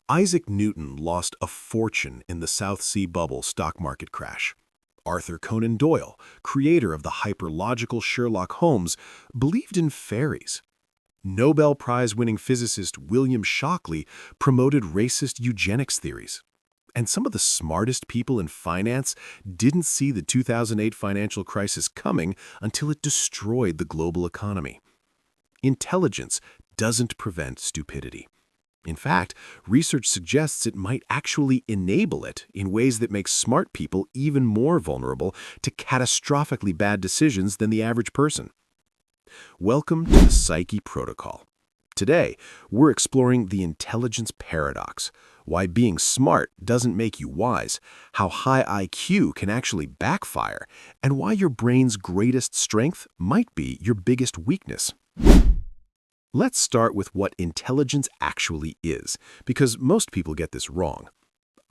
Isaac Newton lost a fortune in the South Sea bubble stock market crash. Arthur Conan Doyle, creator of the hyperlogical Sherlock Holmes, believed in fairies. Nobel Prize-winning physicist William Shockley promoted racist eugenics theories. And some of the smartest people in finance didn't see the 2008 financial crisis coming until it destroyed the global economy. Intelligence doesn't prevent stupidity. In fact, research suggests it might actually enable it in ways that make smart people even more vulnerable to catastrophically bad decisions than the average person. Welcome to the Psyche Protocol. Today, we're exploring the intelligence paradox, why being smart doesn't make you wise, how high IQ can actually backfire, and why your brain's greatest strength might be your biggest weakness. Let's start with what intelligence actually is, because most people get this wrong.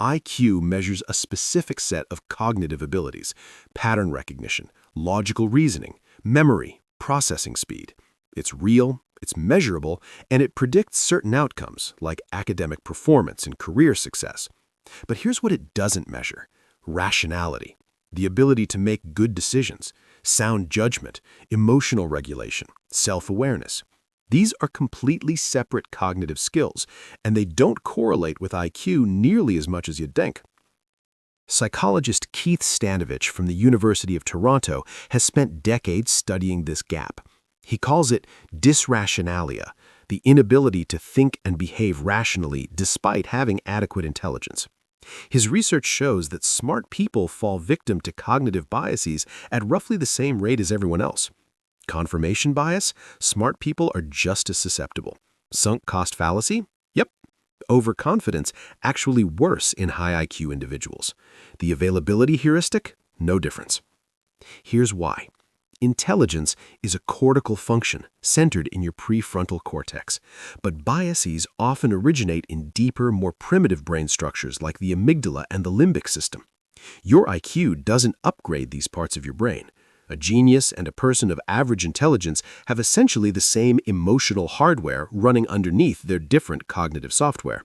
IQ measures a specific set of cognitive abilities: pattern recognition, logical reasoning, memory, processing speed. It's real, it's measurable, and it predicts certain outcomes, like academic performance and career success. But here's what it doesn't measure: rationality, the ability to make good decisions, sound judgment, emotional regulation, self-awareness. These are completely separate cognitive skills, and they don't correlate with IQ nearly as much as you'd think. Psychologist Keith Stanovich from the University of Toronto has spent decades studying this gap. He calls it dysrationalia, the inability to think and behave rationally despite having adequate intelligence. His research shows that smart people fall victim to cognitive biases at roughly the same rate as everyone else. Confirmation bias? Smart people are just as susceptible. Sunk cost fallacy? Yep. Overconfidence? Actually worse in high IQ individuals. The availability heuristic? No difference. Here's why. Intelligence is a cortical function centered in your prefrontal cortex, but biases often originate in deeper, more primitive brain structures like the amygdala and the limbic system. Your IQ doesn't upgrade these parts of your brain. A genius and a person of average intelligence have essentially the same emotional hardware running underneath their different cognitive software.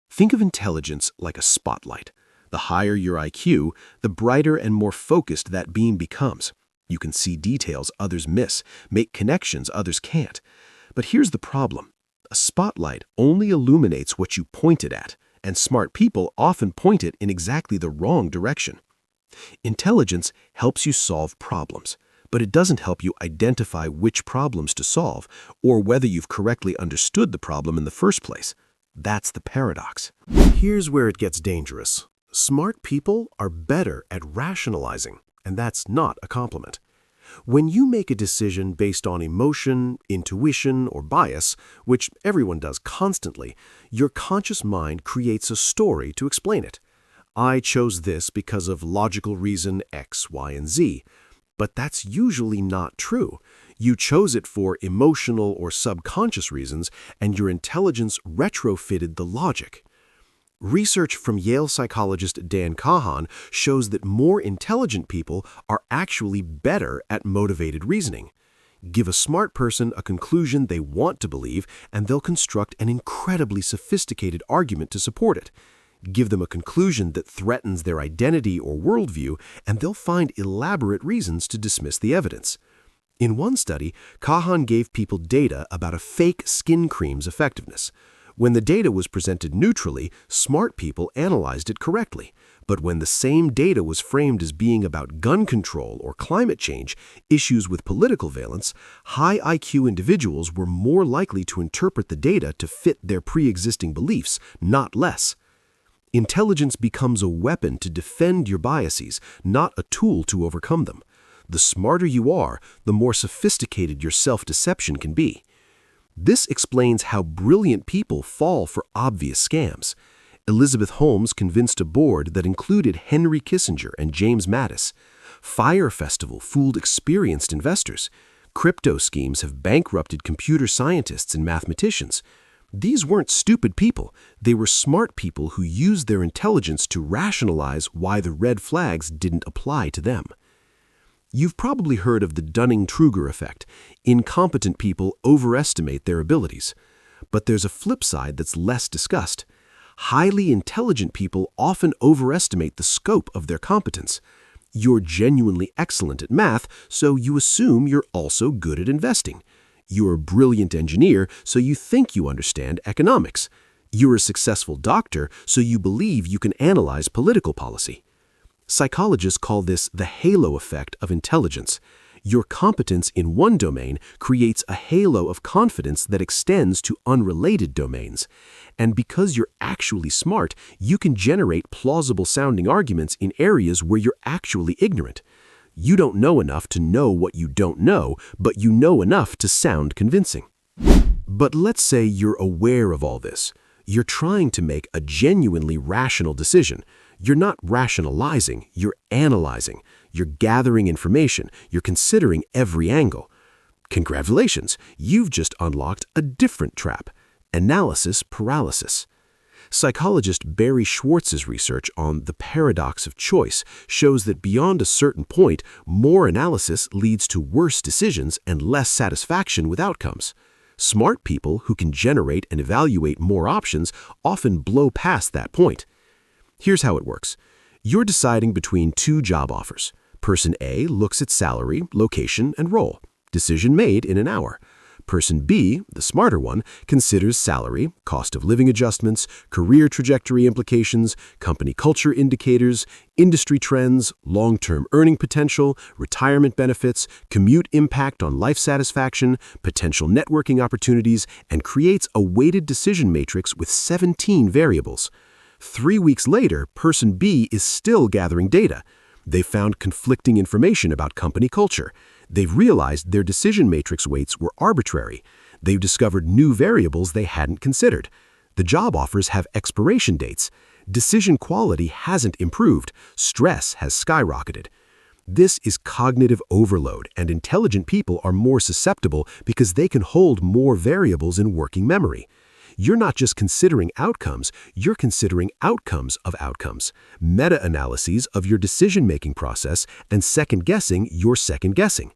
Think of intelligence like a spotlight. The higher your IQ, the brighter and more focused that beam becomes. You can see details others miss, make connections others can't. But here's the problem. A spotlight only illuminates what you point it at, and smart people often point it in exactly the wrong direction. Intelligence helps you solve problems, but it doesn't help you identify which problems to solve or whether you've correctly understood the problem in the first place. That's the paradox. Here's where it gets dangerous. Smart people are better at rationalizing, and that's not a compliment. When you make a decision based on emotion, intuition, or bias, which everyone does constantly, your conscious mind creates a story to explain it. I chose this because of logical reason X, Y, and Z. But that's usually not true. You chose it for emotional or subconscious reasons, and your intelligence retrofitted the logic. Research from Yale psychologist Dan Kahan shows that more intelligent people are actually better at motivated reasoning. Give a smart person a conclusion they want to believe, and they'll construct an incredibly sophisticated argument to support it. Give them a conclusion that threatens their identity or worldview, and they'll find elaborate reasons to dismiss the evidence. In one study, Kahan gave people data about a fake skin cream's effectiveness. When the data was presented neutrally, smart people analyzed it correctly. But when the same data was framed as being about gun control or climate change, issues with political valence, high IQ individuals were more likely to interpret the data to fit their pre-existing beliefs, not less. Intelligence becomes a weapon to defend your biases, not a tool to overcome them. The smarter you are, the more sophisticated your self-deception can be. This explains how brilliant people fall for obvious scams. Elizabeth Holmes convinced a board that included Henry Kissinger and James Mattis. Fire Festival fooled experienced investors. Crypto schemes have bankrupted computer scientists and mathematicians. These weren't stupid people. They were smart people who used their intelligence to rationalize why the red flags didn't apply to them. You've probably heard of the Dunning-Kruger effect. Incompetent people overestimate their abilities. But there's a flip side that's less discussed. Highly intelligent people often overestimate the scope of their competence. You're genuinely excellent at math, so you assume you're also good at investing. You're a brilliant engineer, so you think you understand economics. You're a successful doctor, so you believe you can analyze political policy. Psychologists call this the halo effect of intelligence. Your competence in one domain creates a halo of confidence that extends to unrelated domains. And because you're actually smart, you can generate plausible-sounding arguments in areas where you're actually ignorant. You don't know enough to know what you don't know, but you know enough to sound convincing. But let's say you're aware of all this. You're trying to make a genuinely rational decision. You're not rationalizing, you're analyzing. You're gathering information, you're considering every angle. Congratulations, you've just unlocked a different trap: analysis paralysis. Psychologist Barry Schwartz's research on the paradox of choice shows that beyond a certain point, more analysis leads to worse decisions and less satisfaction with outcomes. Smart people who can generate and evaluate more options often blow past that point. Here's how it works. You're deciding between two job offers. Person A looks at salary, location, and role. Decision made in an hour. Person B, the smarter one, considers salary, cost of living adjustments, career trajectory implications, company culture indicators, industry trends, long-term earning potential, retirement benefits, commute impact on life satisfaction, potential networking opportunities, and creates a weighted decision matrix with 17 variables. 3 weeks later, Person B is still gathering data. They've found conflicting information about company culture. They've realized their decision matrix weights were arbitrary. They've discovered new variables they hadn't considered. The job offers have expiration dates. Decision quality hasn't improved. Stress has skyrocketed. This is cognitive overload, and intelligent people are more susceptible because they can hold more variables in working memory. You're not just considering outcomes, you're considering outcomes of outcomes, meta-analyses of your decision-making process, and second-guessing your second-guessing.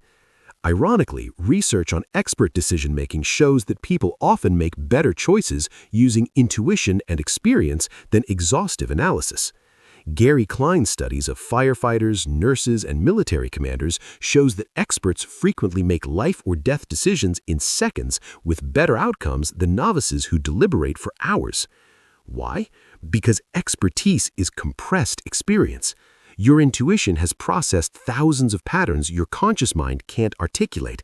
Ironically, research on expert decision-making shows that people often make better choices using intuition and experience than exhaustive analysis. Gary Klein's studies of firefighters, nurses, and military commanders shows that experts frequently make life or death decisions in seconds with better outcomes than novices who deliberate for hours. Why? Because expertise is compressed experience. Your intuition has processed thousands of patterns your conscious mind can't articulate.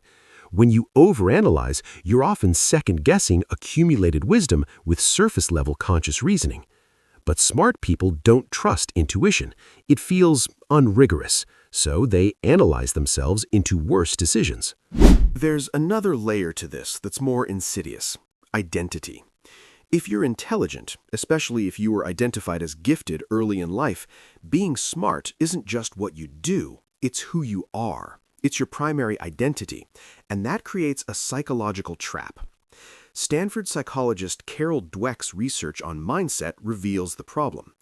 When you overanalyze, you're often second-guessing accumulated wisdom with surface-level conscious reasoning. But smart people don't trust intuition. It feels unrigorous, so they analyze themselves into worse decisions. There's another layer to this that's more insidious: identity. If you're intelligent, especially if you were identified as gifted early in life, being smart isn't just what you do, it's who you are. It's your primary identity, and that creates a psychological trap. Stanford psychologist Carol Dweck's research on mindset reveals the problem.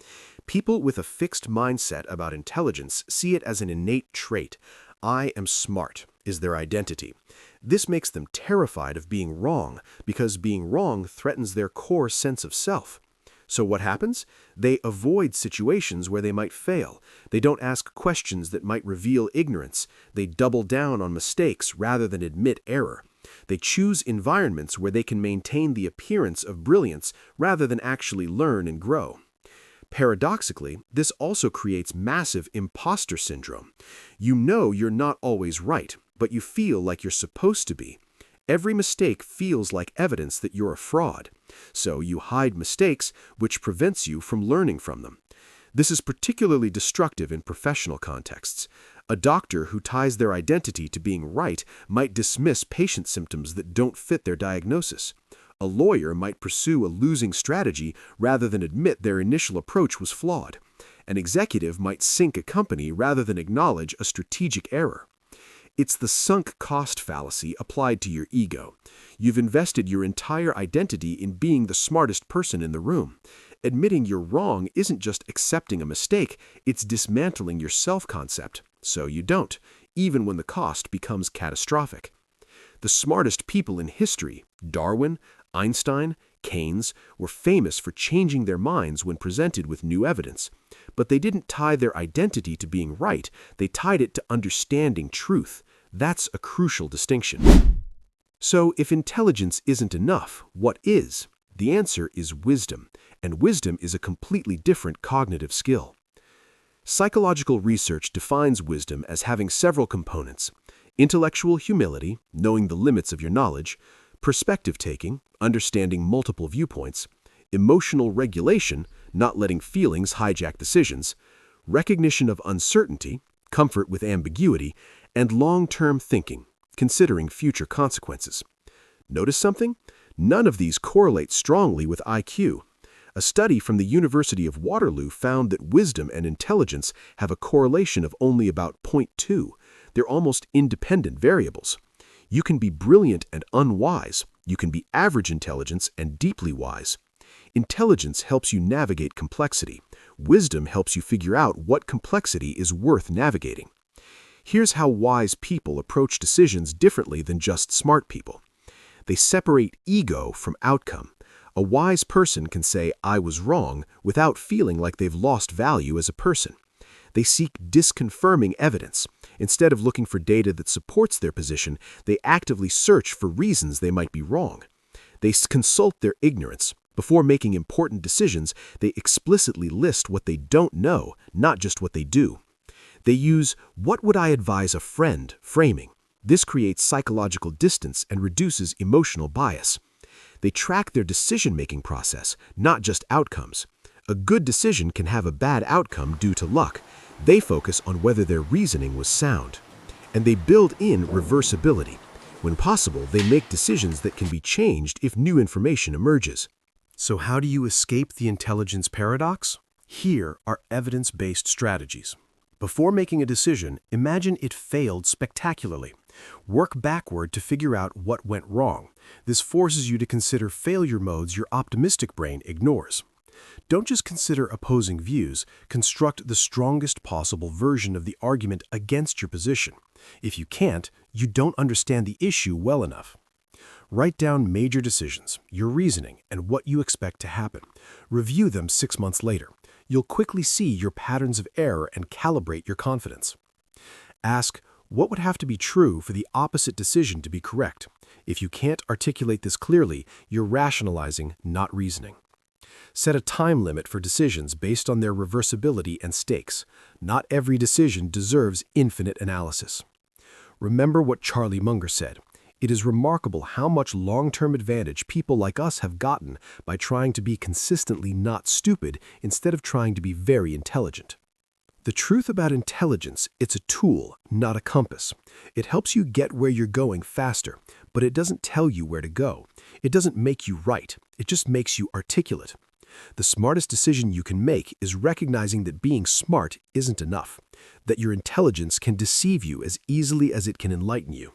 People with a fixed mindset about intelligence see it as an innate trait. I am smart is their identity. This makes them terrified of being wrong, because being wrong threatens their core sense of self. So what happens? They avoid situations where they might fail. They don't ask questions that might reveal ignorance. They double down on mistakes rather than admit error. They choose environments where they can maintain the appearance of brilliance rather than actually learn and grow. Paradoxically, this also creates massive imposter syndrome. You know you're not always right, but you feel like you're supposed to be. Every mistake feels like evidence that you're a fraud. So you hide mistakes, which prevents you from learning from them. This is particularly destructive in professional contexts. A doctor who ties their identity to being right might dismiss patient symptoms that don't fit their diagnosis. A lawyer might pursue a losing strategy rather than admit their initial approach was flawed. An executive might sink a company rather than acknowledge a strategic error. It's the sunk cost fallacy applied to your ego. You've invested your entire identity in being the smartest person in the room. Admitting you're wrong isn't just accepting a mistake, it's dismantling your self-concept. So you don't, even when the cost becomes catastrophic. The smartest people in history, Darwin, Einstein, Keynes were famous for changing their minds when presented with new evidence. But they didn't tie their identity to being right, they tied it to understanding truth. That's a crucial distinction. So if intelligence isn't enough, what is? The answer is wisdom, and wisdom is a completely different cognitive skill. Psychological research defines wisdom as having several components: intellectual humility, knowing the limits of your knowledge; perspective-taking, understanding multiple viewpoints; emotional regulation, not letting feelings hijack decisions; recognition of uncertainty, comfort with ambiguity; and long-term thinking, considering future consequences. Notice something? None of these correlate strongly with IQ. A study from the University of Waterloo found that wisdom and intelligence have a correlation of only about 0.2. They're almost independent variables. You can be brilliant and unwise. You can be average intelligence and deeply wise. Intelligence helps you navigate complexity. Wisdom helps you figure out what complexity is worth navigating. Here's how wise people approach decisions differently than just smart people. They separate ego from outcome. A wise person can say, "I was wrong," without feeling like they've lost value as a person. They seek disconfirming evidence. Instead of looking for data that supports their position, they actively search for reasons they might be wrong. They consult their ignorance. Before making important decisions, they explicitly list what they don't know, not just what they do. They use "what would I advise a friend" framing. This creates psychological distance and reduces emotional bias. They track their decision-making process, not just outcomes. A good decision can have a bad outcome due to luck. They focus on whether their reasoning was sound. And they build in reversibility. When possible, they make decisions that can be changed if new information emerges. So how do you escape the intelligence paradox? Here are evidence-based strategies. Before making a decision, imagine it failed spectacularly. Work backward to figure out what went wrong. This forces you to consider failure modes your optimistic brain ignores. Don't just consider opposing views, construct the strongest possible version of the argument against your position. If you can't, you don't understand the issue well enough. Write down major decisions, your reasoning, and what you expect to happen. Review them 6 months later. You'll quickly see your patterns of error and calibrate your confidence. Ask, what would have to be true for the opposite decision to be correct? If you can't articulate this clearly, you're rationalizing, not reasoning. Set a time limit for decisions based on their reversibility and stakes. Not every decision deserves infinite analysis. Remember what Charlie Munger said. It is remarkable how much long-term advantage people like us have gotten by trying to be consistently not stupid instead of trying to be very intelligent. The truth about intelligence, it's a tool, not a compass. It helps you get where you're going faster, but it doesn't tell you where to go. It doesn't make you right. It just makes you articulate. The smartest decision you can make is recognizing that being smart isn't enough, that your intelligence can deceive you as easily as it can enlighten you,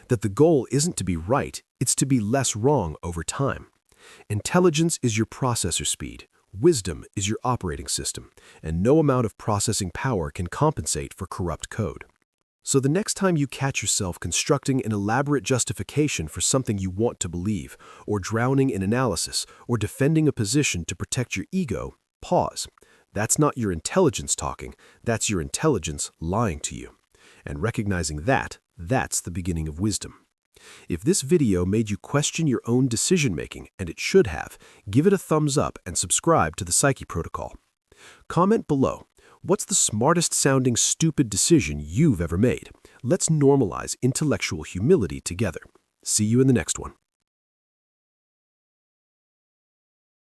that the goal isn't to be right, it's to be less wrong over time. Intelligence is your processor speed. Wisdom is your operating system, and no amount of processing power can compensate for corrupt code. So the next time you catch yourself constructing an elaborate justification for something you want to believe, or drowning in analysis, or defending a position to protect your ego, pause. That's not your intelligence talking, that's your intelligence lying to you. And recognizing that, that's the beginning of wisdom. If this video made you question your own decision-making, and it should have, give it a thumbs up and subscribe to the Psyche Protocol. Comment below, what's the smartest sounding stupid decision you've ever made? Let's normalize intellectual humility together. See you in the next one.